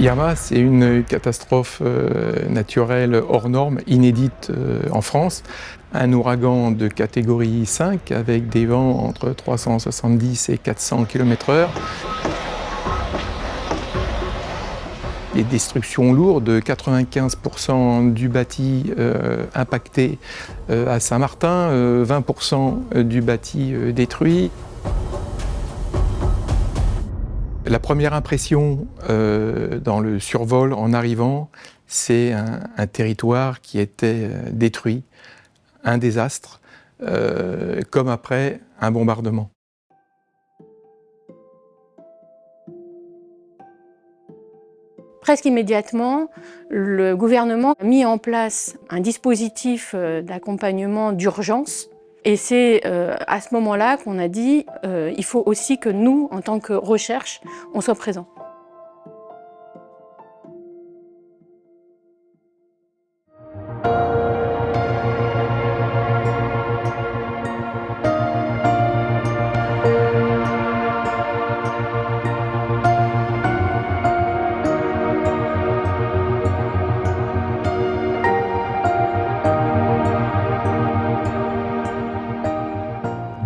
Irma, c'est une catastrophe naturelle hors norme, inédite en France. Un ouragan de catégorie 5 avec des vents entre 370 et 400 km/h. Des destructions lourdes, 95% du bâti impacté à Saint-Martin, 20% du bâti détruit. La première impression dans le survol en arrivant, c'est un territoire qui était détruit, un désastre, comme après un bombardement. Presque immédiatement, le gouvernement a mis en place un dispositif d'accompagnement d'urgence. Et c'est à ce moment-là qu'on a dit il faut aussi que nous, en tant que recherche, on soit présents.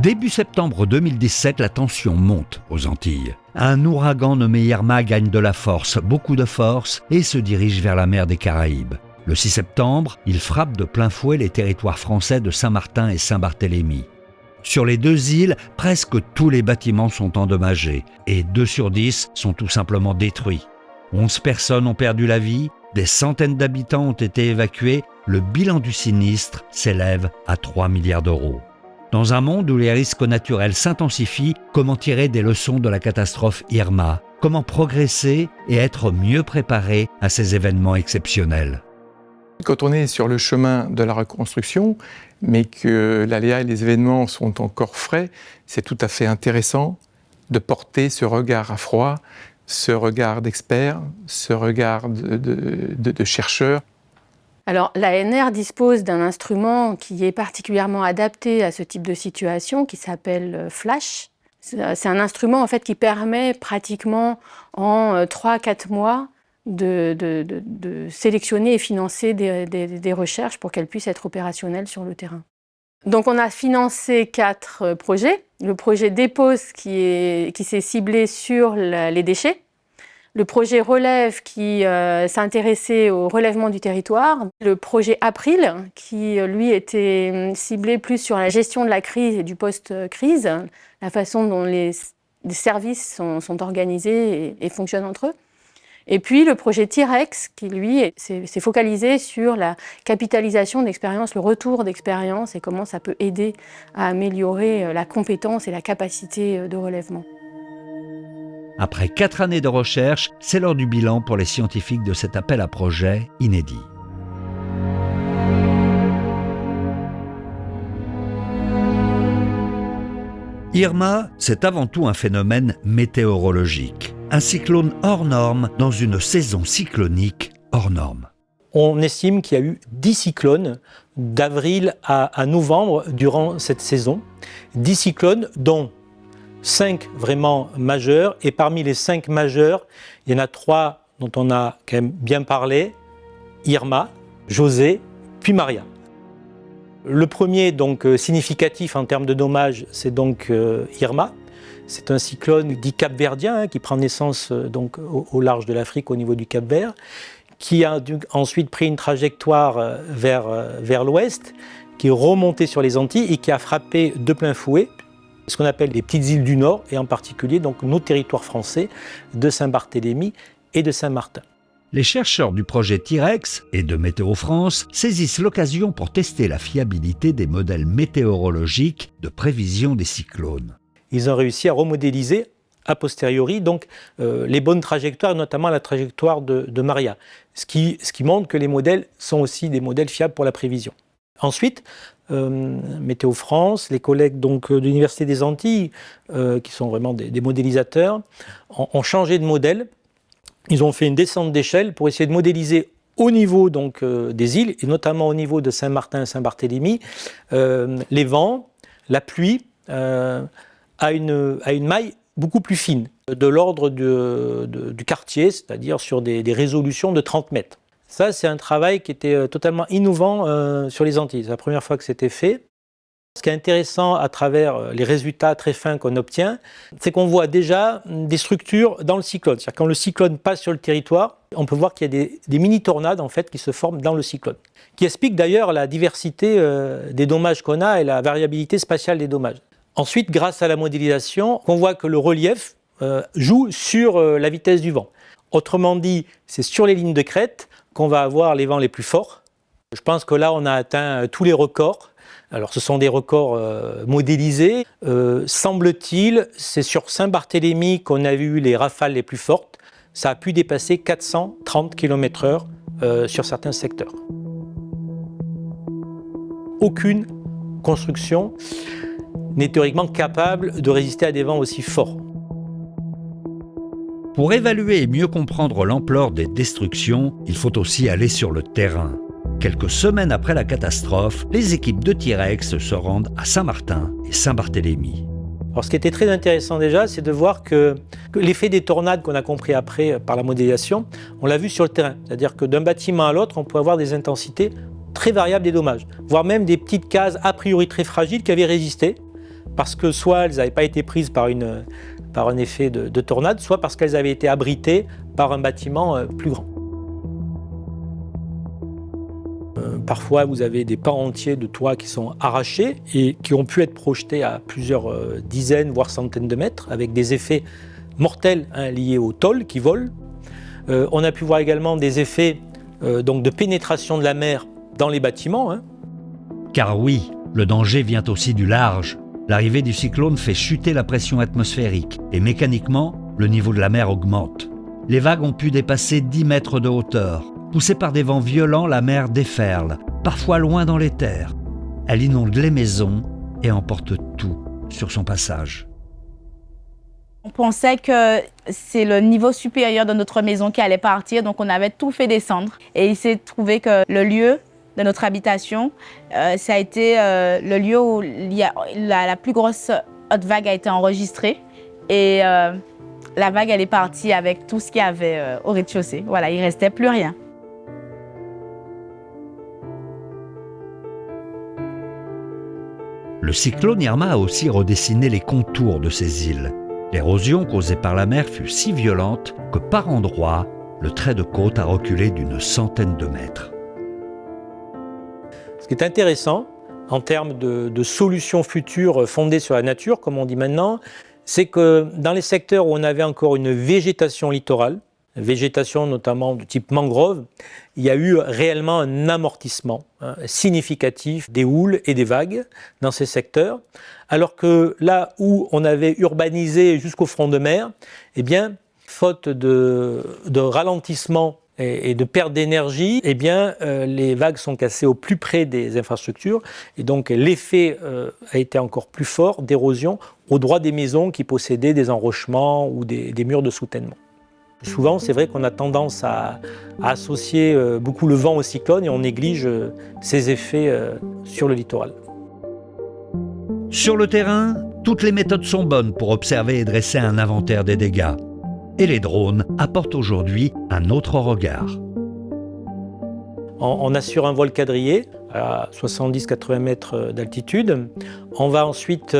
Début septembre 2017, la tension monte aux Antilles. Un ouragan nommé Irma gagne de la force, beaucoup de force, et se dirige vers la mer des Caraïbes. Le 6 septembre, il frappe de plein fouet les territoires français de Saint-Martin et Saint-Barthélemy. Sur les deux îles, presque tous les bâtiments sont endommagés et 2 sur 10 sont tout simplement détruits. 11 personnes ont perdu la vie, des centaines d'habitants ont été évacués, le bilan du sinistre s'élève à 3 milliards d'euros. Dans un monde où les risques naturels s'intensifient, comment tirer des leçons de la catastrophe Irma? Comment progresser et être mieux préparé à ces événements exceptionnels? Quand on est sur le chemin de la reconstruction, mais que l'aléa et les événements sont encore frais, c'est tout à fait intéressant de porter ce regard à froid, ce regard d'expert, ce regard de chercheur. Alors, l'ANR dispose d'un instrument qui est particulièrement adapté à ce type de situation, qui s'appelle Flash. C'est un instrument en fait, qui permet pratiquement en 3-4 mois de sélectionner et financer des recherches pour qu'elles puissent être opérationnelles sur le terrain. Donc on a financé 4 projets. Le projet Dépose qui s'est ciblé sur les déchets. Le projet Relève qui s'intéressait au relèvement du territoire. Le projet April qui, lui, était ciblé plus sur la gestion de la crise et du post-crise, la façon dont les services sont organisés et fonctionnent entre eux. Et puis le projet T-Rex qui, lui, s'est focalisé sur la capitalisation d'expérience, le retour d'expérience et comment ça peut aider à améliorer la compétence et la capacité de relèvement. Après 4 années de recherche, c'est l'heure du bilan pour les scientifiques de cet appel à projet inédit. Irma, c'est avant tout un phénomène météorologique. Un cyclone hors norme dans une saison cyclonique hors norme. On estime qu'il y a eu 10 cyclones d'avril à novembre durant cette saison. 10 cyclones dont 5 vraiment majeurs, et parmi les 5 majeurs, il y en a 3 dont on a quand même bien parlé, Irma, José, puis Maria. Le premier donc significatif en termes de dommages, c'est donc Irma. C'est un cyclone dit capverdien qui prend naissance donc au large de l'Afrique au niveau du Cap-Vert, qui a ensuite pris une trajectoire vers l'ouest, qui est remonté sur les Antilles et qui a frappé de plein fouet ce qu'on appelle les petites îles du Nord, et en particulier donc nos territoires français de Saint-Barthélemy et de Saint-Martin. Les chercheurs du projet T-Rex et de Météo France saisissent l'occasion pour tester la fiabilité des modèles météorologiques de prévision des cyclones. Ils ont réussi à remodéliser a posteriori donc les bonnes trajectoires, notamment la trajectoire de Maria, ce qui montre que les modèles sont aussi des modèles fiables pour la prévision. Ensuite, Météo France, les collègues donc, de l'Université des Antilles, qui sont vraiment des modélisateurs, ont changé de modèle. Ils ont fait une descente d'échelle pour essayer de modéliser au niveau donc, des îles, et notamment au niveau de Saint-Martin et Saint-Barthélemy, les vents, la pluie, à une maille beaucoup plus fines, de l'ordre du quartier, c'est-à-dire sur des résolutions de 30 mètres. Ça, c'est un travail qui était totalement innovant sur les Antilles. C'est la première fois que c'était fait. Ce qui est intéressant à travers les résultats très fins qu'on obtient, c'est qu'on voit déjà des structures dans le cyclone. C'est-à-dire quand le cyclone passe sur le territoire, on peut voir qu'il y a des mini-tornades en fait, qui se forment dans le cyclone, qui explique d'ailleurs la diversité des dommages qu'on a et la variabilité spatiale des dommages. Ensuite, grâce à la modélisation, on voit que le relief joue sur la vitesse du vent. Autrement dit, c'est sur les lignes de crête qu'on va avoir les vents les plus forts. Je pense que là, on a atteint tous les records. Alors, ce sont des records modélisés. Semble-t-il, c'est sur Saint-Barthélemy qu'on a vu les rafales les plus fortes. Ça a pu dépasser 430 km/h sur certains secteurs. Aucune construction n'est théoriquement capable de résister à des vents aussi forts. Pour évaluer et mieux comprendre l'ampleur des destructions, il faut aussi aller sur le terrain. Quelques semaines après la catastrophe, les équipes de Tirex se rendent à Saint-Martin et Saint-Barthélemy. Alors, ce qui était très intéressant déjà, c'est de voir que l'effet des tornades qu'on a compris après par la modélisation, on l'a vu sur le terrain. C'est-à-dire que d'un bâtiment à l'autre, on peut avoir des intensités très variables des dommages, voire même des petites cases a priori très fragiles qui avaient résisté, parce que soit elles n'avaient pas été prises par un effet de tornade, soit parce qu'elles avaient été abritées par un bâtiment plus grand. Parfois, vous avez des pans entiers de toits qui sont arrachés et qui ont pu être projetés à plusieurs dizaines, voire centaines de mètres, avec des effets mortels liés au tôle qui volent. On a pu voir également des effets donc de pénétration de la mer dans les bâtiments. Car oui, le danger vient aussi du large. L'arrivée du cyclone fait chuter la pression atmosphérique et mécaniquement, le niveau de la mer augmente. Les vagues ont pu dépasser 10 mètres de hauteur. Poussée par des vents violents, la mer déferle, parfois loin dans les terres. Elle inonde les maisons et emporte tout sur son passage. On pensait que c'est le niveau supérieur de notre maison qui allait partir, donc on avait tout fait descendre. Et il s'est trouvé que le lieu de notre habitation, ça a été le lieu où la plus grosse haute vague a été enregistrée. Et la vague, elle est partie avec tout ce qu'il y avait au rez-de-chaussée. Voilà, il ne restait plus rien. Le cyclone Irma a aussi redessiné les contours de ces îles. L'érosion causée par la mer fut si violente que par endroits, le trait de côte a reculé d'une centaine de mètres. Ce qui est intéressant en termes de solutions futures fondées sur la nature, comme on dit maintenant, c'est que dans les secteurs où on avait encore une végétation littorale, végétation notamment de type mangrove, il y a eu réellement un amortissement significatif des houles et des vagues dans ces secteurs, alors que là où on avait urbanisé jusqu'au front de mer, eh bien, faute de ralentissement et de perte d'énergie, eh bien, les vagues sont cassées au plus près des infrastructures et donc l'effet a été encore plus fort d'érosion au droit des maisons qui possédaient des enrochements ou des murs de soutènement. Souvent, c'est vrai qu'on a tendance à associer beaucoup le vent au cyclone et on néglige ses effets sur le littoral. Sur le terrain, toutes les méthodes sont bonnes pour observer et dresser un inventaire des dégâts. Et les drones apportent aujourd'hui un autre regard. On assure un vol quadrillé à 70-80 mètres d'altitude. On va ensuite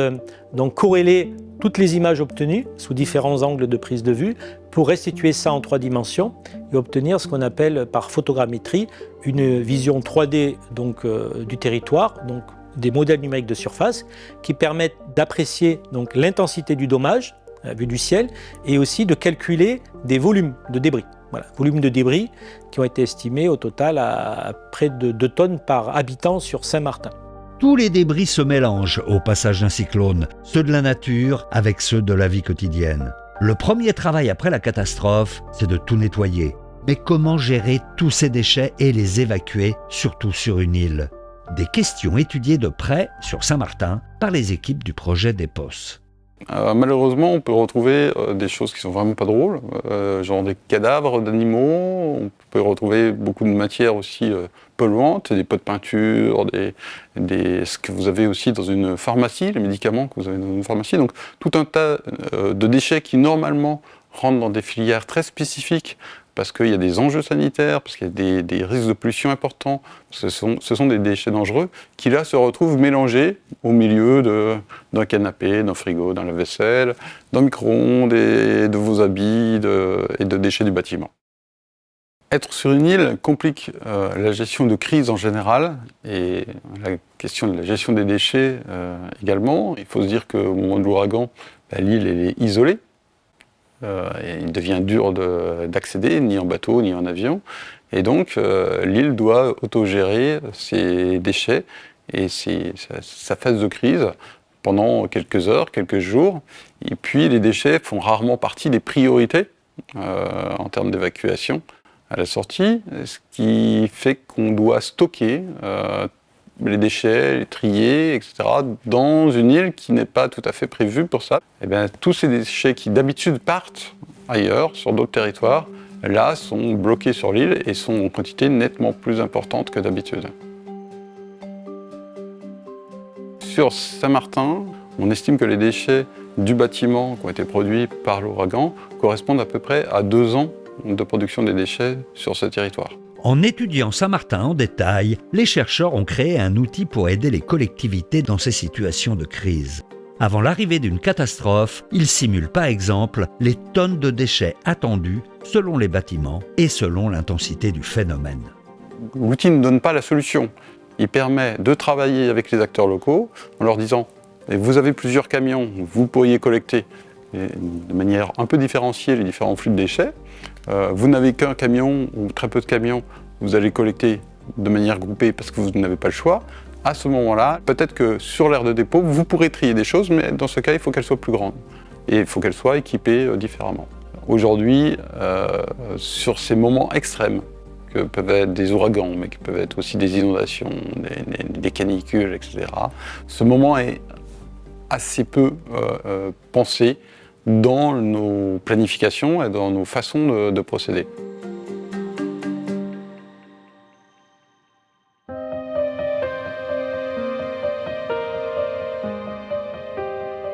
donc corréler toutes les images obtenues sous différents angles de prise de vue pour restituer ça en 3 dimensions et obtenir ce qu'on appelle par photogrammétrie une vision 3D donc, du territoire, donc des modèles numériques de surface qui permettent d'apprécier donc l'intensité du dommage vu du ciel et aussi de calculer des volumes de débris. Voilà, volumes de débris qui ont été estimés au total à près de 2 tonnes par habitant sur Saint-Martin. Tous les débris se mélangent au passage d'un cyclone, ceux de la nature avec ceux de la vie quotidienne. Le premier travail après la catastrophe, c'est de tout nettoyer. Mais comment gérer tous ces déchets et les évacuer, surtout sur une île? Des questions étudiées de près sur Saint-Martin par les équipes du projet d'EPOS. Malheureusement, on peut retrouver des choses qui sont vraiment pas drôles, genre des cadavres d'animaux. On peut retrouver beaucoup de matières aussi polluantes, des pots de peinture, ce que vous avez aussi dans une pharmacie, les médicaments que vous avez dans une pharmacie. Donc tout un tas de déchets qui normalement rentrent dans des filières très spécifiques parce qu'il y a des enjeux sanitaires, parce qu'il y a des risques de pollution importants. Ce sont des déchets dangereux qui là se retrouvent mélangés au milieu d'un canapé, d'un frigo, d'un lave-vaisselle, d'un micro-ondes et de vos habits et de déchets du bâtiment. Être sur une île complique la gestion de crise en général et la question de la gestion des déchets également. Il faut se dire qu'au moment de l'ouragan, l'île elle est isolée. Et il devient dur d'accéder, ni en bateau, ni en avion. Et donc, l'île doit autogérer ses déchets et sa phase de crise pendant quelques heures, quelques jours. Et puis, les déchets font rarement partie des priorités en termes d'évacuation à la sortie, ce qui fait qu'on doit stocker les déchets, les trier, etc., dans une île qui n'est pas tout à fait prévue pour ça. Et bien, tous ces déchets qui d'habitude partent ailleurs, sur d'autres territoires, là sont bloqués sur l'île et sont en quantité nettement plus importante que d'habitude. Sur Saint-Martin, on estime que les déchets du bâtiment qui ont été produits par l'ouragan correspondent à peu près à 2 ans de production des déchets sur ce territoire. En étudiant Saint-Martin en détail, les chercheurs ont créé un outil pour aider les collectivités dans ces situations de crise. Avant l'arrivée d'une catastrophe, ils simulent par exemple les tonnes de déchets attendus selon les bâtiments et selon l'intensité du phénomène. L'outil ne donne pas la solution. Il permet de travailler avec les acteurs locaux en leur disant « vous avez plusieurs camions, vous pourriez collecter de manière un peu différenciée les différents flux de déchets. Vous n'avez qu'un camion ou très peu de camions, vous allez collecter de manière groupée parce que vous n'avez pas le choix. À ce moment-là, peut-être que sur l'aire de dépôt, vous pourrez trier des choses, mais dans ce cas, il faut qu'elles soient plus grandes. Et il faut qu'elles soient équipées différemment. Aujourd'hui, sur ces moments extrêmes, que peuvent être des ouragans, mais qui peuvent être aussi des inondations, des canicules, etc., ce moment est assez peu pensé dans nos planifications et dans nos façons de procéder.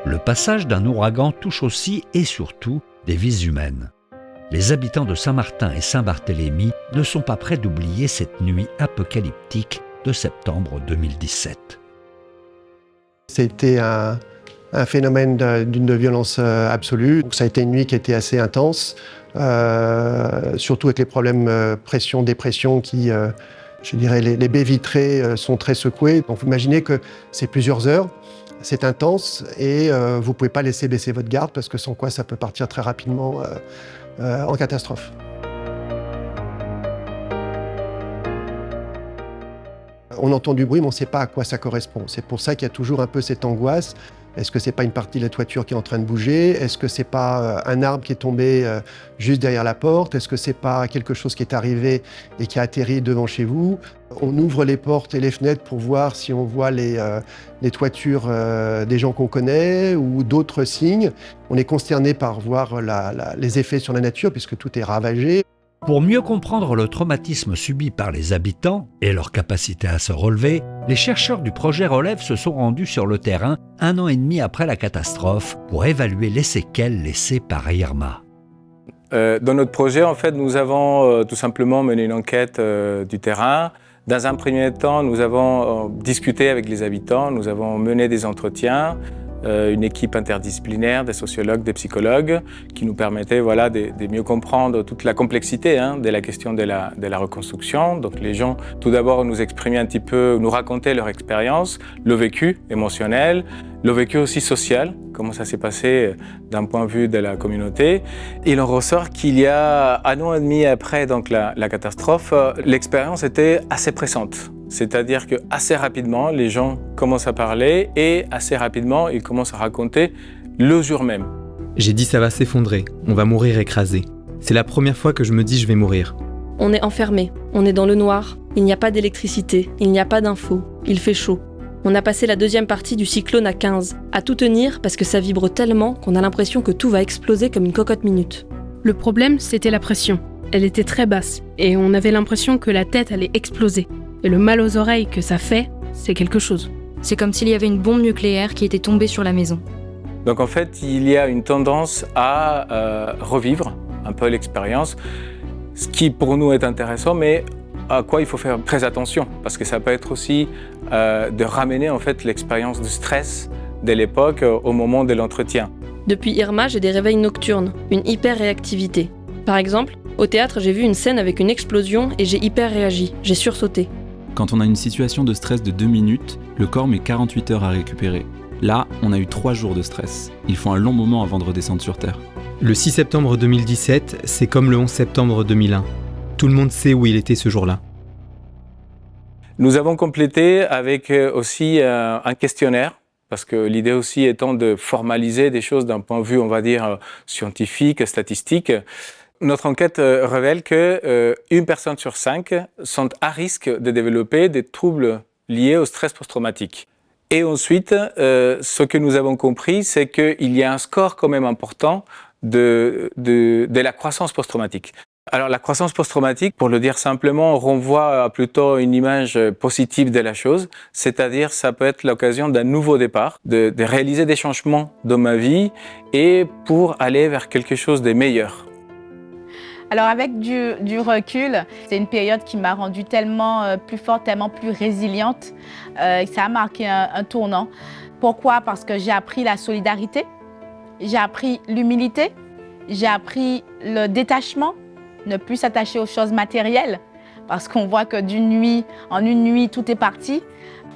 Le passage d'un ouragan touche aussi et surtout des vies humaines. Les habitants de Saint-Martin et Saint-Barthélemy ne sont pas prêts d'oublier cette nuit apocalyptique de septembre 2017. C'était un phénomène d'une violence absolue. Ça a été une nuit qui était assez intense, surtout avec les problèmes pression-dépression qui, je dirais, les baies vitrées sont très secouées. Donc vous imaginez que c'est plusieurs heures, c'est intense et vous ne pouvez pas laisser baisser votre garde parce que sans quoi ça peut partir très rapidement en catastrophe. On entend du bruit, mais on ne sait pas à quoi ça correspond. C'est pour ça qu'il y a toujours un peu cette angoisse. Est-ce que ce n'est pas une partie de la toiture qui est en train de bouger? Est-ce que ce n'est pas un arbre qui est tombé juste derrière la porte? Est-ce que ce n'est pas quelque chose qui est arrivé et qui a atterri devant chez vous? On ouvre les portes et les fenêtres pour voir si on voit les toitures des gens qu'on connaît ou d'autres signes. On est consterné par voir les effets sur la nature puisque tout est ravagé. Pour mieux comprendre le traumatisme subi par les habitants et leur capacité à se relever, les chercheurs du projet Relève se sont rendus sur le terrain 1 an et demi après la catastrophe pour évaluer les séquelles laissées par Irma. Dans notre projet, en fait, nous avons tout simplement mené une enquête du terrain. Dans un premier temps, nous avons discuté avec les habitants, nous avons mené des entretiens, une équipe interdisciplinaire, des sociologues, des psychologues, qui nous permettaient de mieux comprendre toute la complexité de la question de la reconstruction. Donc les gens, tout d'abord, nous exprimaient un petit peu, nous racontaient leur expérience, le vécu émotionnel, le vécu aussi social, comment ça s'est passé d'un point de vue de la communauté. Il en ressort qu'il y a 1 an et demi après donc, la catastrophe, l'expérience était assez pressante. C'est-à-dire qu'assez rapidement, les gens commencent à parler et assez rapidement, ils commencent à raconter le jour même. J'ai dit ça va s'effondrer, on va mourir écrasé. C'est la première fois que je me dis je vais mourir. On est enfermé, on est dans le noir, il n'y a pas d'électricité, il n'y a pas d'infos, il fait chaud. On a passé la deuxième partie du cyclone à 15, à tout tenir parce que ça vibre tellement qu'on a l'impression que tout va exploser comme une cocotte minute. Le problème, c'était la pression. Elle était très basse et on avait l'impression que la tête allait exploser. Et le mal aux oreilles que ça fait, c'est quelque chose. C'est comme s'il y avait une bombe nucléaire qui était tombée sur la maison. Donc en fait, il y a une tendance à revivre un peu l'expérience, ce qui pour nous est intéressant, mais à quoi il faut faire très attention, parce que ça peut être aussi de ramener en fait l'expérience de stress de l'époque au moment de l'entretien. Depuis Irma, j'ai des réveils nocturnes, une hyper-réactivité. Par exemple, au théâtre, j'ai vu une scène avec une explosion et j'ai hyper réagi, j'ai sursauté. Quand on a une situation de stress de 2 minutes, le corps met 48 heures à récupérer. Là, on a eu 3 jours de stress. Il faut un long moment avant de redescendre sur Terre. Le 6 septembre 2017, c'est comme le 11 septembre 2001. Tout le monde sait où il était ce jour-là. Nous avons complété avec aussi un questionnaire, parce que l'idée aussi étant de formaliser des choses d'un point de vue, on va dire, scientifique, statistique. Notre enquête révèle que 1 personne sur 5 sont à risque de développer des troubles liés au stress post-traumatique. Et ensuite, ce que nous avons compris, c'est qu'il y a un score quand même important de la croissance post-traumatique. Alors la croissance post-traumatique, pour le dire simplement, renvoie à plutôt une image positive de la chose, c'est-à-dire ça peut être l'occasion d'un nouveau départ, de réaliser des changements dans ma vie et pour aller vers quelque chose de meilleur. Alors avec du recul, c'est une période qui m'a rendue tellement plus forte, tellement plus résiliente. Ça a marqué un tournant. Pourquoi? Parce que j'ai appris la solidarité, j'ai appris l'humilité, j'ai appris le détachement, ne plus s'attacher aux choses matérielles, parce qu'on voit que en une nuit, tout est parti.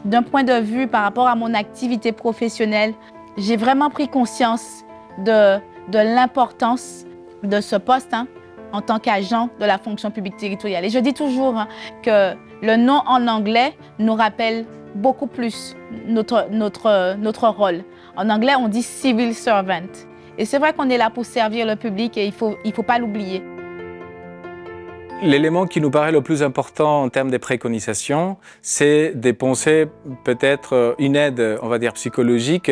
D'un point de vue par rapport à mon activité professionnelle, j'ai vraiment pris conscience de l'importance de ce poste en tant qu'agent de la fonction publique territoriale. Et je dis toujours que le nom en anglais nous rappelle beaucoup plus notre rôle. En anglais, on dit civil servant. Et c'est vrai qu'on est là pour servir le public et il faut pas l'oublier. L'élément qui nous paraît le plus important en termes de préconisations, c'est de penser peut-être une aide, on va dire, psychologique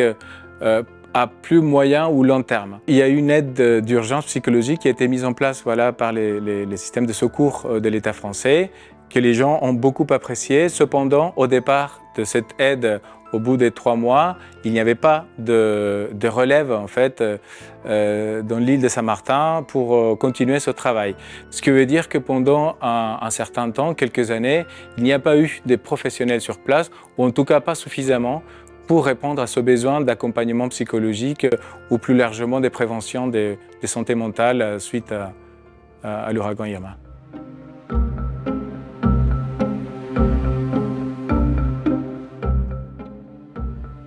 à plus moyen ou long terme. Il y a une aide d'urgence psychologique qui a été mise en place par les systèmes de secours de l'État français, que les gens ont beaucoup apprécié. Cependant, au départ de cette aide, au bout des 3 mois, il n'y avait pas de relève en fait dans l'île de Saint-Martin pour continuer ce travail. Ce qui veut dire que pendant un certain temps, quelques années, il n'y a pas eu de professionnels sur place, ou en tout cas pas suffisamment, pour répondre à ce besoin d'accompagnement psychologique ou plus largement de prévention de santé mentale suite à l'ouragan Irma.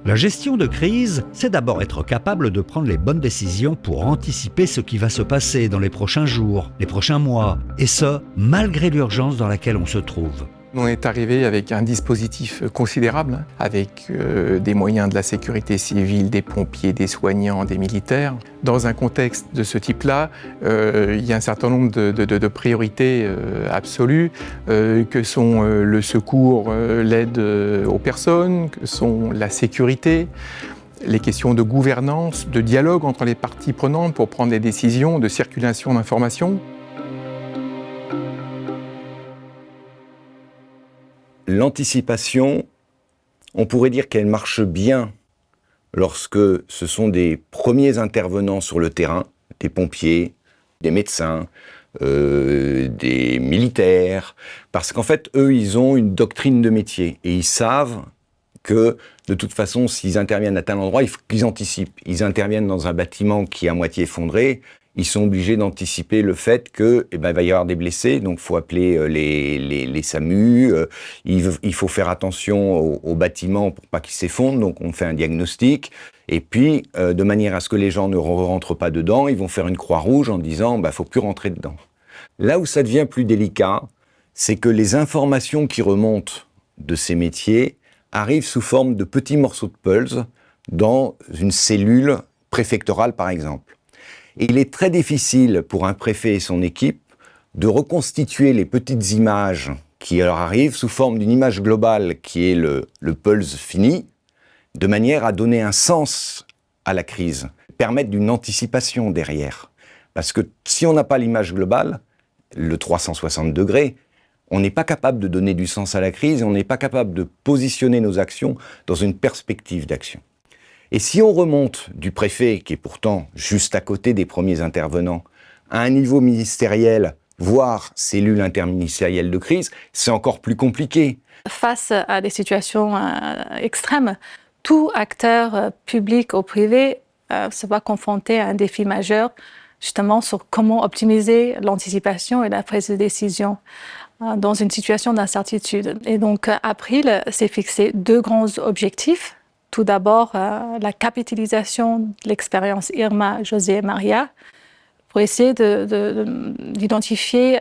La gestion de crise, c'est d'abord être capable de prendre les bonnes décisions pour anticiper ce qui va se passer dans les prochains jours, les prochains mois, et ce, malgré l'urgence dans laquelle on se trouve. On est arrivé avec un dispositif considérable, avec des moyens de la sécurité civile, des pompiers, des soignants, des militaires. Dans un contexte de ce type-là, il y a un certain nombre de priorités absolues, que sont le secours, l'aide aux personnes, que sont la sécurité, les questions de gouvernance, de dialogue entre les parties prenantes pour prendre des décisions, de circulation d'informations. L'anticipation, on pourrait dire qu'elle marche bien lorsque ce sont des premiers intervenants sur le terrain, des pompiers, des médecins, des militaires, parce qu'en fait, eux, ils ont une doctrine de métier et ils savent que, de toute façon, s'ils interviennent à tel endroit, il faut qu'ils anticipent. Ils interviennent dans un bâtiment qui est à moitié effondré, ils sont obligés d'anticiper le fait qu'il va y avoir des blessés, donc il faut appeler les SAMU, il faut faire attention aux bâtiments pour pas qu'ils s'effondrent, donc on fait un diagnostic, et puis de manière à ce que les gens ne rentrent pas dedans, ils vont faire une croix rouge en disant faut plus rentrer dedans. Là où ça devient plus délicat, c'est que les informations qui remontent de ces métiers arrivent sous forme de petits morceaux de puzzle dans une cellule préfectorale par exemple. Et il est très difficile pour un préfet et son équipe de reconstituer les petites images qui leur arrive sous forme d'une image globale qui est le pulse fini, de manière à donner un sens à la crise, permettre d'une anticipation derrière. Parce que si on n'a pas l'image globale, le 360 degrés, on n'est pas capable de donner du sens à la crise, on n'est pas capable de positionner nos actions dans une perspective d'action. Et si on remonte du préfet, qui est pourtant juste à côté des premiers intervenants, à un niveau ministériel, voire cellule interministérielle de crise, c'est encore plus compliqué. Face à des situations extrêmes, tout acteur public ou privé se va confronter à un défi majeur, justement sur comment optimiser l'anticipation et la prise de décision dans une situation d'incertitude. Et donc, April s'est fixé 2 grands objectifs. Tout d'abord, la capitalisation de l'expérience Irma, José et Maria, pour essayer d'identifier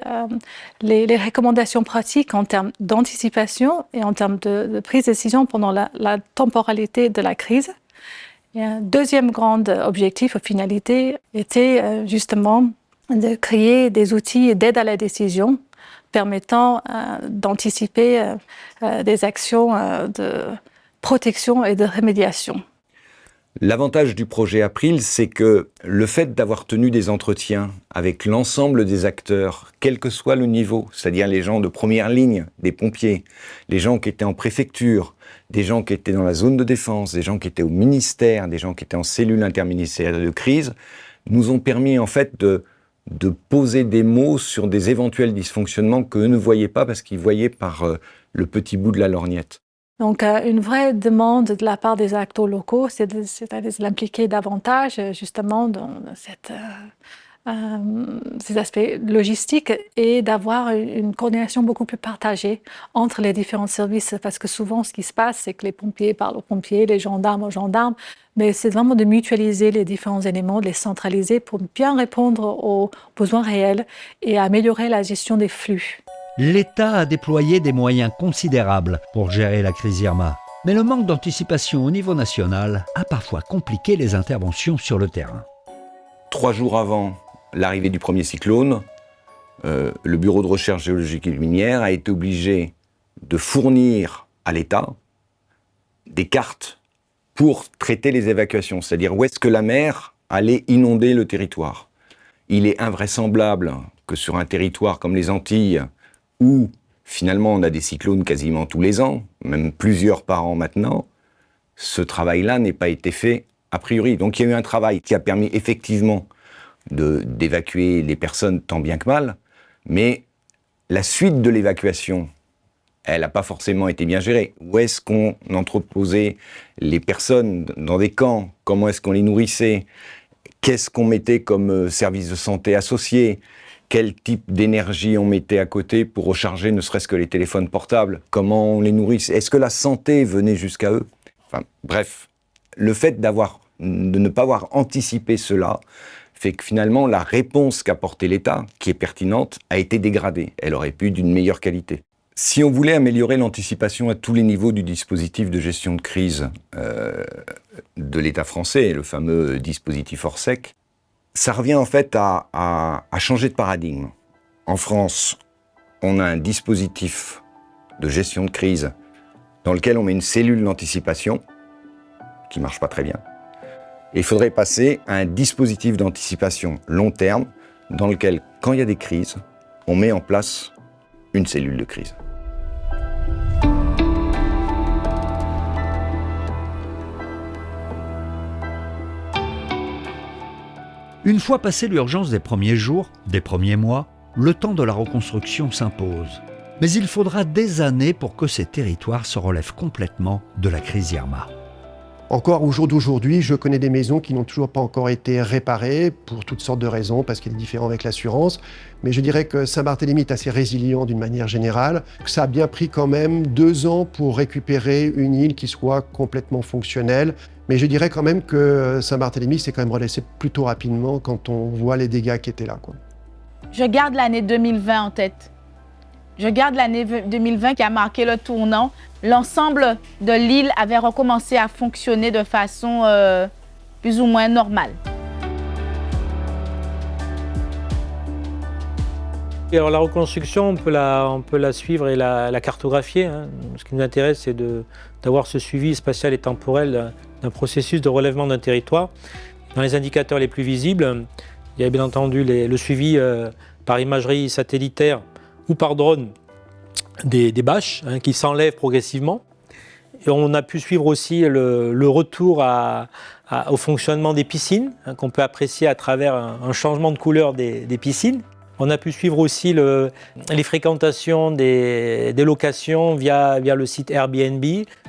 les recommandations pratiques en termes d'anticipation et en termes de prise de décision pendant la temporalité de la crise. Et un deuxième grand objectif ou finalité était justement de créer des outils d'aide à la décision permettant d'anticiper des actions de protection et de remédiation. L'avantage du projet April, c'est que le fait d'avoir tenu des entretiens avec l'ensemble des acteurs, quel que soit le niveau, c'est-à-dire les gens de première ligne, des pompiers, les gens qui étaient en préfecture, des gens qui étaient dans la zone de défense, des gens qui étaient au ministère, des gens qui étaient en cellule interministérielle de crise, nous ont permis en fait de poser des mots sur des éventuels dysfonctionnements qu'eux ne voyaient pas parce qu'ils voyaient par le petit bout de la lorgnette. Donc, une vraie demande de la part des acteurs locaux, c'est de l'impliquer davantage justement dans ces aspects logistiques et d'avoir une coordination beaucoup plus partagée entre les différents services. Parce que souvent, ce qui se passe, c'est que les pompiers parlent aux pompiers, les gendarmes aux gendarmes, mais c'est vraiment de mutualiser les différents éléments, de les centraliser pour bien répondre aux besoins réels et améliorer la gestion des flux. L'État a déployé des moyens considérables pour gérer la crise Irma. Mais le manque d'anticipation au niveau national a parfois compliqué les interventions sur le terrain. 3 jours avant l'arrivée du premier cyclone, le Bureau de recherche géologique et minière a été obligé de fournir à l'État des cartes pour traiter les évacuations, c'est-à-dire où est-ce que la mer allait inonder le territoire. Il est invraisemblable que sur un territoire comme les Antilles, où finalement on a des cyclones quasiment tous les ans, même plusieurs par an maintenant, ce travail-là n'ait pas été fait a priori. Donc il y a eu un travail qui a permis effectivement d'évacuer les personnes tant bien que mal, mais la suite de l'évacuation, elle n'a pas forcément été bien gérée. Où est-ce qu'on entreposait les personnes dans des camps? Comment est-ce qu'on les nourrissait? Qu'est-ce qu'on mettait comme service de santé associé? Quel type d'énergie on mettait à côté pour recharger ne serait-ce que les téléphones portables? Comment on les nourrissait? Est-ce que la santé venait jusqu'à eux? Enfin, bref, le fait de ne pas avoir anticipé cela fait que finalement la réponse qu'apportait l'État, qui est pertinente, a été dégradée. Elle aurait pu être d'une meilleure qualité. Si on voulait améliorer l'anticipation à tous les niveaux du dispositif de gestion de crise de l'État français, le fameux dispositif Orsec, ça revient en fait à changer de paradigme. En France, on a un dispositif de gestion de crise dans lequel on met une cellule d'anticipation qui ne marche pas très bien. Et il faudrait passer à un dispositif d'anticipation long terme dans lequel, quand il y a des crises, on met en place une cellule de crise. Une fois passée l'urgence des premiers jours, des premiers mois, le temps de la reconstruction s'impose. Mais il faudra des années pour que ces territoires se relèvent complètement de la crise Irma. Encore au jour d'aujourd'hui, je connais des maisons qui n'ont toujours pas encore été réparées pour toutes sortes de raisons, parce qu'il est différent avec l'assurance. Mais je dirais que Saint-Barthélemy est assez résilient d'une manière générale. Ça a bien pris quand même 2 ans pour récupérer une île qui soit complètement fonctionnelle. Mais je dirais quand même que Saint-Barthélemy s'est quand même redressé plutôt rapidement quand on voit les dégâts qui étaient là, quoi. Je garde l'année 2020 en tête. Je garde l'année 2020 qui a marqué le tournant. L'ensemble de l'île avait recommencé à fonctionner de façon plus ou moins normale. Et alors la reconstruction, on peut la suivre et la cartographier, hein. Ce qui nous intéresse, c'est d'avoir ce suivi spatial et temporel d'un processus de relèvement d'un territoire. Dans les indicateurs les plus visibles, il y a bien entendu le suivi par imagerie satellitaire ou par drone des bâches, hein, qui s'enlèvent progressivement. Et on a pu suivre aussi le retour au fonctionnement des piscines, hein, qu'on peut apprécier à travers un changement de couleur des piscines. On a pu suivre aussi les fréquentations des locations via le site Airbnb.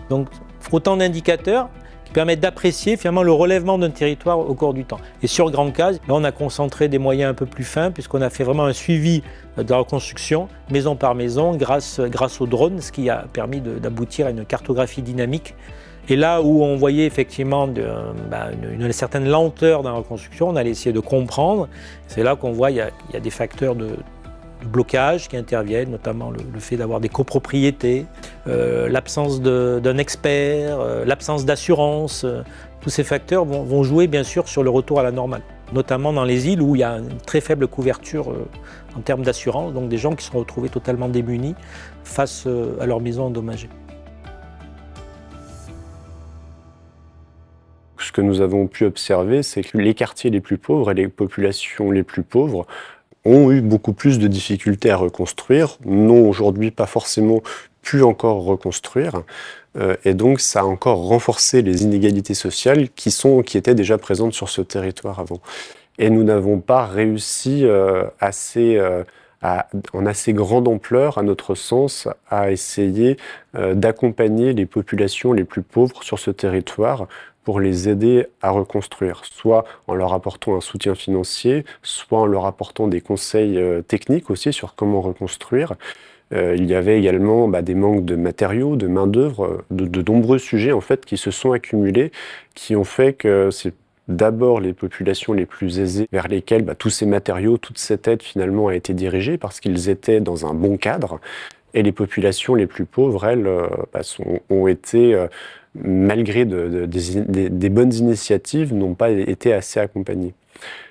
Donc autant d'indicateurs qui permettent d'apprécier finalement le relèvement d'un territoire au cours du temps. Et sur Grand Case, là on a concentré des moyens un peu plus fins puisqu'on a fait vraiment un suivi de la reconstruction maison par maison grâce au drone, ce qui a permis d'aboutir à une cartographie dynamique. Et là où on voyait effectivement une certaine lenteur dans la reconstruction, on a essayé de comprendre. C'est là qu'on voit qu'il y a des facteurs de blocage qui interviennent, notamment le fait d'avoir des copropriétés, l'absence d'un expert, l'absence d'assurance. Tous ces facteurs vont jouer bien sûr sur le retour à la normale, notamment dans les îles où il y a une très faible couverture en termes d'assurance, donc des gens qui sont retrouvés totalement démunis face à leur maison endommagée. Ce que nous avons pu observer, c'est que les quartiers les plus pauvres et les populations les plus pauvres ont eu beaucoup plus de difficultés à reconstruire, n'ont aujourd'hui pas forcément pu encore reconstruire, et donc ça a encore renforcé les inégalités sociales qui étaient déjà présentes sur ce territoire avant. Et nous n'avons pas réussi en assez grande ampleur, à notre sens, à essayer d'accompagner les populations les plus pauvres sur ce territoire pour les aider à reconstruire, soit en leur apportant un soutien financier, soit en leur apportant des conseils techniques aussi sur comment reconstruire. Il y avait également des manques de matériaux, de main-d'œuvre, de nombreux sujets en fait qui se sont accumulés, qui ont fait que c'est d'abord les populations les plus aisées vers lesquelles tous ces matériaux, toute cette aide finalement a été dirigée parce qu'ils étaient dans un bon cadre, et les populations les plus pauvres, elles, ont été, malgré des bonnes initiatives, n'ont pas été assez accompagnées.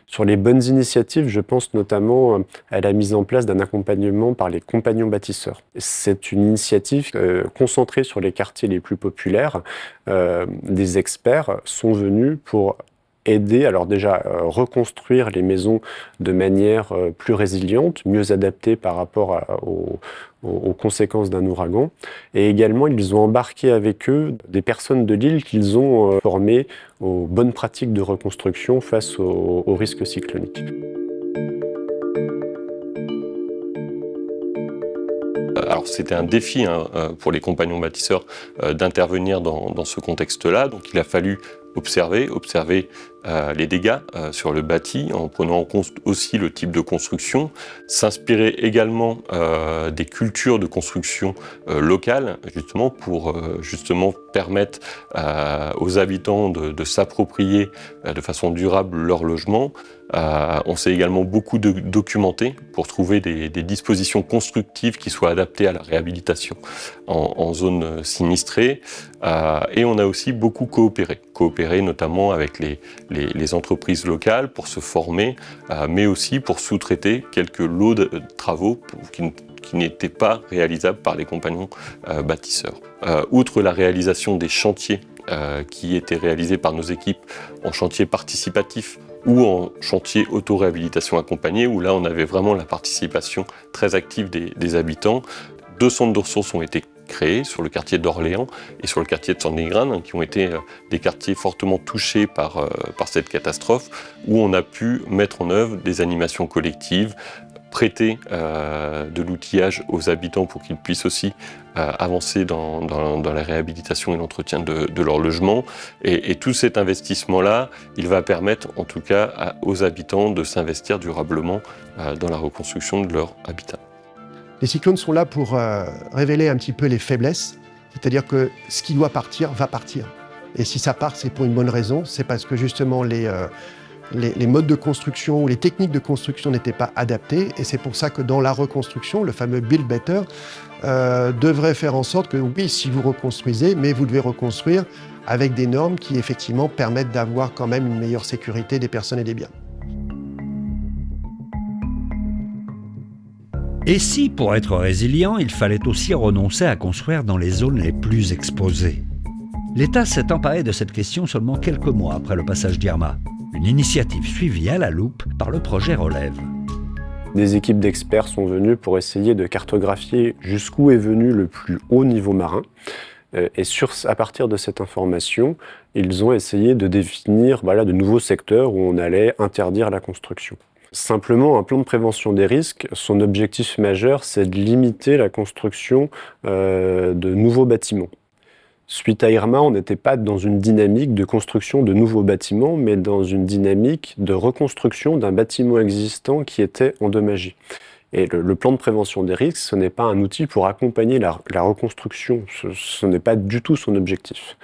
Sur les bonnes initiatives, je pense notamment à la mise en place d'un accompagnement par les compagnons bâtisseurs. C'est une initiative concentrée sur les quartiers les plus populaires. Des experts sont venus pour aider, alors déjà reconstruire les maisons de manière plus résiliente, mieux adaptée par rapport aux conséquences d'un ouragan. Et également, ils ont embarqué avec eux des personnes de l'île qu'ils ont formées aux bonnes pratiques de reconstruction face aux risques cycloniques. Alors c'était un défi pour les compagnons bâtisseurs d'intervenir dans ce contexte-là, donc il a fallu observer les dégâts sur le bâti en prenant en compte aussi le type de construction, s'inspirer également des cultures de construction locales justement pour permettre aux habitants de s'approprier de façon durable leur logement. On s'est également beaucoup documenté pour trouver des dispositions constructives qui soient adaptées à la réhabilitation en zone sinistrée. Et on a aussi beaucoup coopéré notamment avec les entreprises locales pour se former, mais aussi pour sous-traiter quelques lots de travaux qui n'étaient pas réalisables par les compagnons bâtisseurs. Outre la réalisation des chantiers qui étaient réalisés par nos équipes en chantier participatif ou en chantier auto-réhabilitation accompagnée, où là on avait vraiment la participation très active des habitants. 2 centres de ressources ont été créés sur le quartier d'Orléans et sur le quartier de Sandringham, qui ont été des quartiers fortement touchés par cette catastrophe, où on a pu mettre en œuvre des animations collectives, prêter de l'outillage aux habitants pour qu'ils puissent aussi avancer dans la réhabilitation et l'entretien de leur logement. Et tout cet investissement-là, il va permettre en tout cas aux habitants de s'investir durablement dans la reconstruction de leur habitat. Les cyclones sont là pour révéler un petit peu les faiblesses, c'est-à-dire que ce qui doit partir va partir. Et si ça part, c'est pour une bonne raison, c'est parce que justement les modes de construction ou les techniques de construction n'étaient pas adaptées, et c'est pour ça que dans la reconstruction, le fameux Build Better devrait faire en sorte que oui, si vous reconstruisez, mais vous devez reconstruire avec des normes qui effectivement permettent d'avoir quand même une meilleure sécurité des personnes et des biens. Et si, pour être résilient, il fallait aussi renoncer à construire dans les zones les plus exposées? L'État s'est emparé de cette question seulement quelques mois après le passage d'Irma. Une initiative suivie à la loupe par le projet Relève. Des équipes d'experts sont venues pour essayer de cartographier jusqu'où est venu le plus haut niveau marin. Et à partir de cette information, ils ont essayé de définir de nouveaux secteurs où on allait interdire la construction. Simplement, un plan de prévention des risques, son objectif majeur, c'est de limiter la construction de nouveaux bâtiments. Suite à Irma, on n'était pas dans une dynamique de construction de nouveaux bâtiments, mais dans une dynamique de reconstruction d'un bâtiment existant qui était endommagé. Et le plan de prévention des risques, ce n'est pas un outil pour accompagner la reconstruction, ce n'est pas du tout son objectif.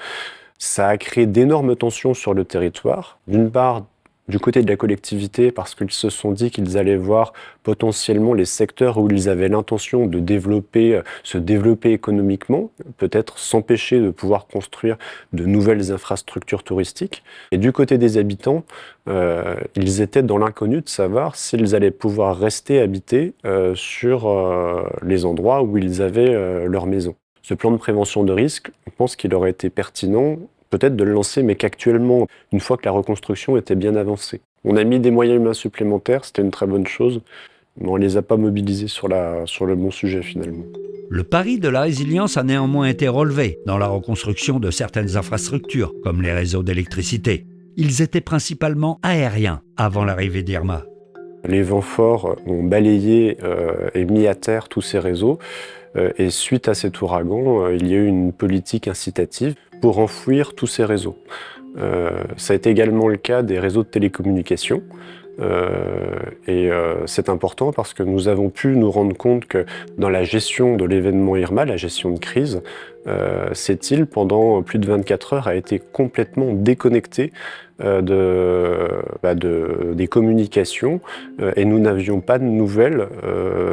Ça a créé d'énormes tensions sur le territoire, d'une part du côté de la collectivité parce qu'ils se sont dit qu'ils allaient voir potentiellement les secteurs où ils avaient l'intention de se développer économiquement, peut-être s'empêcher de pouvoir construire de nouvelles infrastructures touristiques. Et du côté des habitants, ils étaient dans l'inconnu de savoir s'ils allaient pouvoir rester habités sur les endroits où ils avaient leur maison. Ce plan de prévention de risque, on pense qu'il aurait été pertinent peut-être de le lancer, mais qu'actuellement, une fois que la reconstruction était bien avancée. On a mis des moyens humains supplémentaires, c'était une très bonne chose, mais on ne les a pas mobilisés sur le bon sujet finalement. Le pari de la résilience a néanmoins été relevé dans la reconstruction de certaines infrastructures, comme les réseaux d'électricité. Ils étaient principalement aériens avant l'arrivée d'Irma. Les vents forts ont balayé et mis à terre tous ces réseaux. Et suite à cet ouragan, il y a eu une politique incitative pour enfouir tous ces réseaux. Ça a été également le cas des réseaux de télécommunications. C'est important parce que nous avons pu nous rendre compte que dans la gestion de l'événement Irma, la gestion de crise, cette île, pendant plus de 24 heures, a été complètement déconnectée des communications et nous n'avions pas de nouvelles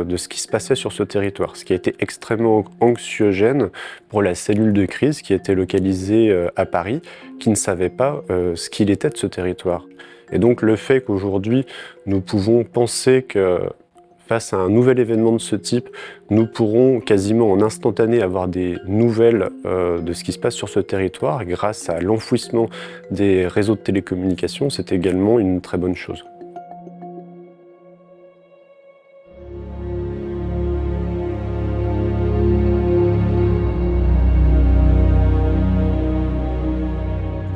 de ce qui se passait sur ce territoire, ce qui a été extrêmement anxiogène pour la cellule de crise qui était localisée à Paris, qui ne savait pas ce qu'il était de ce territoire. Et donc le fait qu'aujourd'hui nous pouvons penser que face à un nouvel événement de ce type, nous pourrons quasiment en instantané avoir des nouvelles de ce qui se passe sur ce territoire grâce à l'enfouissement des réseaux de télécommunications, c'est également une très bonne chose.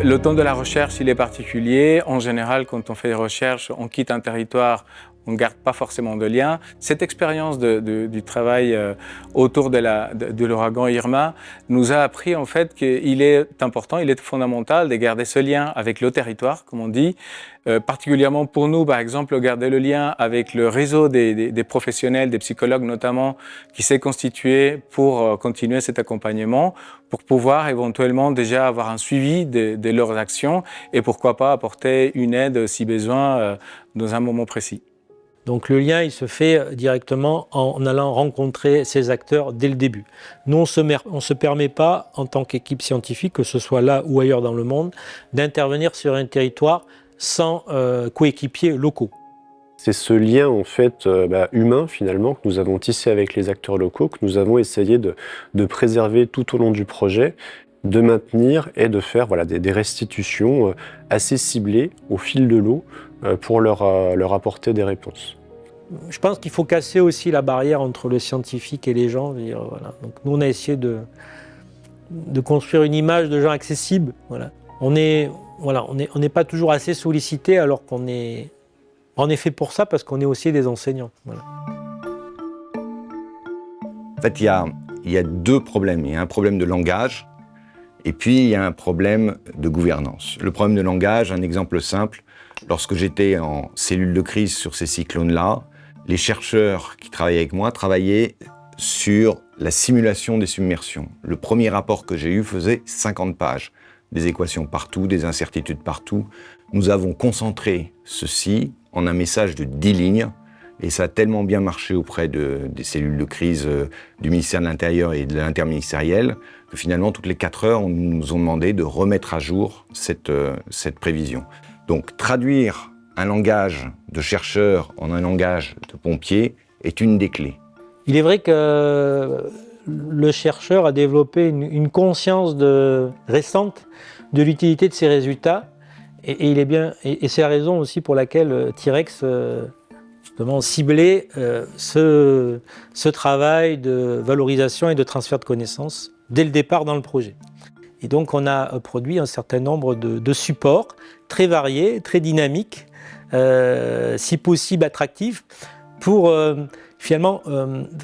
Le temps de la recherche, il est particulier. En général, quand on fait des recherches, on quitte un territoire, on ne garde pas forcément de lien. Cette expérience du travail autour de l'ouragan Irma nous a appris en fait qu'il est important, il est fondamental de garder ce lien avec le territoire, comme on dit. Particulièrement pour nous, par exemple, garder le lien avec le réseau des professionnels, des psychologues notamment, qui s'est constitué pour continuer cet accompagnement, pour pouvoir éventuellement déjà avoir un suivi de leurs actions et pourquoi pas apporter une aide si besoin dans un moment précis. Donc le lien, il se fait directement en allant rencontrer ces acteurs dès le début. Nous, on se permet pas, en tant qu'équipe scientifique, que ce soit là ou ailleurs dans le monde, d'intervenir sur un territoire sans coéquipiers locaux. C'est ce lien en fait humain finalement que nous avons tissé avec les acteurs locaux, que nous avons essayé de préserver tout au long du projet, de maintenir et de faire des restitutions assez ciblées au fil de l'eau pour leur apporter des réponses. Je pense qu'il faut casser aussi la barrière entre le scientifique et les gens. Donc nous, on a essayé de construire une image de gens accessibles. On n'est pas toujours assez sollicité alors qu'on est... On est fait pour ça parce qu'on est aussi des enseignants. En fait, il y a deux problèmes. Il y a un problème de langage et puis il y a un problème de gouvernance. Le problème de langage, un exemple simple, lorsque j'étais en cellule de crise sur ces cyclones-là, les chercheurs qui travaillaient avec moi travaillaient sur la simulation des submersions. Le premier rapport que j'ai eu faisait 50 pages. Des équations partout, des incertitudes partout. Nous avons concentré ceci en un message de 10 lignes et ça a tellement bien marché auprès des cellules de crise du ministère de l'Intérieur et de l'interministériel que finalement, toutes les 4 heures, on nous a demandé de remettre à jour cette prévision. Donc, traduire un langage de chercheur en un langage de pompier est une des clés. Il est vrai que le chercheur a développé une conscience récente de l'utilité de ces résultats et c'est la raison aussi pour laquelle T-Rex justement ciblait ce travail de valorisation et de transfert de connaissances dès le départ dans le projet. Et donc on a produit un certain nombre de supports très variés, très dynamiques, si possible attractifs, pour finalement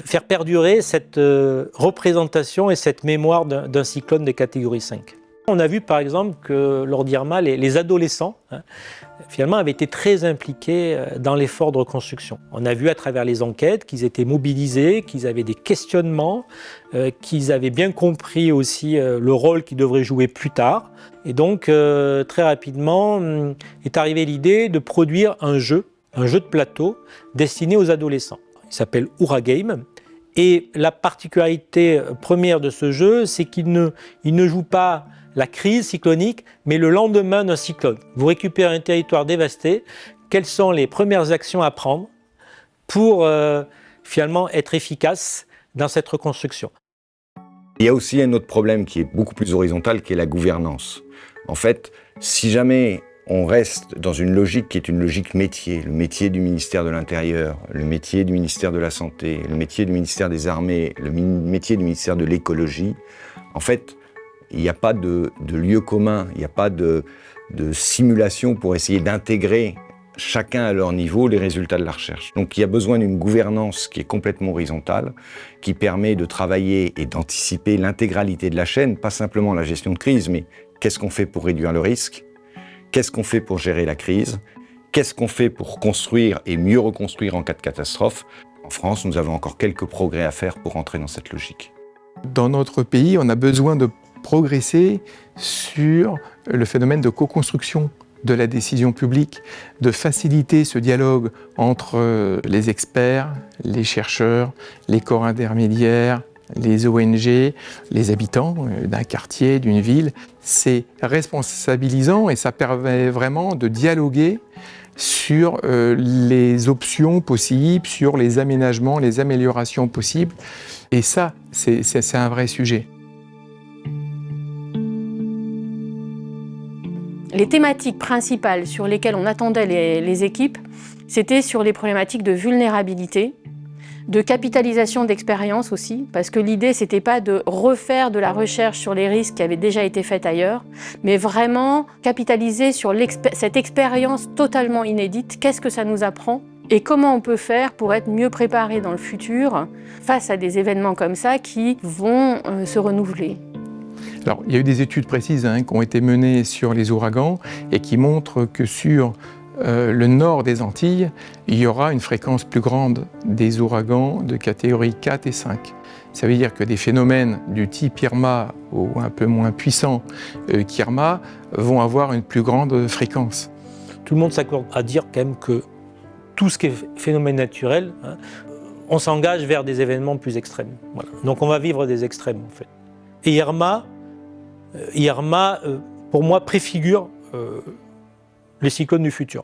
faire perdurer cette représentation et cette mémoire d'un cyclone de catégorie 5. On a vu par exemple que lors d'Irma, les adolescents finalement avaient été très impliqués dans l'effort de reconstruction. On a vu à travers les enquêtes qu'ils étaient mobilisés, qu'ils avaient des questionnements, qu'ils avaient bien compris aussi le rôle qu'ils devraient jouer plus tard. Et donc très rapidement est arrivée l'idée de produire un jeu de plateau destiné aux adolescents. Il s'appelle Ouragame. Et la particularité première de ce jeu, c'est qu'il ne joue pas la crise cyclonique, mais le lendemain d'un cyclone. Vous récupérez un territoire dévasté, quelles sont les premières actions à prendre pour finalement être efficace dans cette reconstruction? Il y a aussi un autre problème qui est beaucoup plus horizontal, qui est la gouvernance. En fait, si jamais on reste dans une logique qui est une logique métier, le métier du ministère de l'Intérieur, le métier du ministère de la Santé, le métier du ministère des Armées, le métier du ministère de l'Écologie, en fait, il n'y a pas de lieu commun, il n'y a pas de simulation pour essayer d'intégrer chacun à leur niveau les résultats de la recherche. Donc il y a besoin d'une gouvernance qui est complètement horizontale, qui permet de travailler et d'anticiper l'intégralité de la chaîne, pas simplement la gestion de crise, mais qu'est-ce qu'on fait pour réduire le risque? Qu'est-ce qu'on fait pour gérer la crise? Qu'est-ce qu'on fait pour construire et mieux reconstruire en cas de catastrophe? En France, nous avons encore quelques progrès à faire pour entrer dans cette logique. Dans notre pays, on a besoin de progresser sur le phénomène de co-construction de la décision publique, de faciliter ce dialogue entre les experts, les chercheurs, les corps intermédiaires, les ONG, les habitants d'un quartier, d'une ville. C'est responsabilisant et ça permet vraiment de dialoguer sur les options possibles, sur les aménagements, les améliorations possibles. Et ça, c'est un vrai sujet. Les thématiques principales sur lesquelles on attendait les équipes, c'était sur les problématiques de vulnérabilité, de capitalisation d'expérience aussi, parce que l'idée, c'était pas de refaire de la recherche sur les risques qui avaient déjà été faits ailleurs, mais vraiment capitaliser sur cette expérience totalement inédite. Qu'est-ce que ça nous apprend? Et comment on peut faire pour être mieux préparé dans le futur face à des événements comme ça qui vont se renouveler? Alors, il y a eu des études précises qui ont été menées sur les ouragans et qui montrent que sur le nord des Antilles, il y aura une fréquence plus grande des ouragans de catégorie 4 et 5. Ça veut dire que des phénomènes du type Irma ou un peu moins puissants qu'Irma vont avoir une plus grande fréquence. Tout le monde s'accorde à dire quand même que tout ce qui est phénomène naturel, on s'engage vers des événements plus extrêmes. Voilà. Donc on va vivre des extrêmes en fait. Et Irma, pour moi, préfigure les cyclones du futur.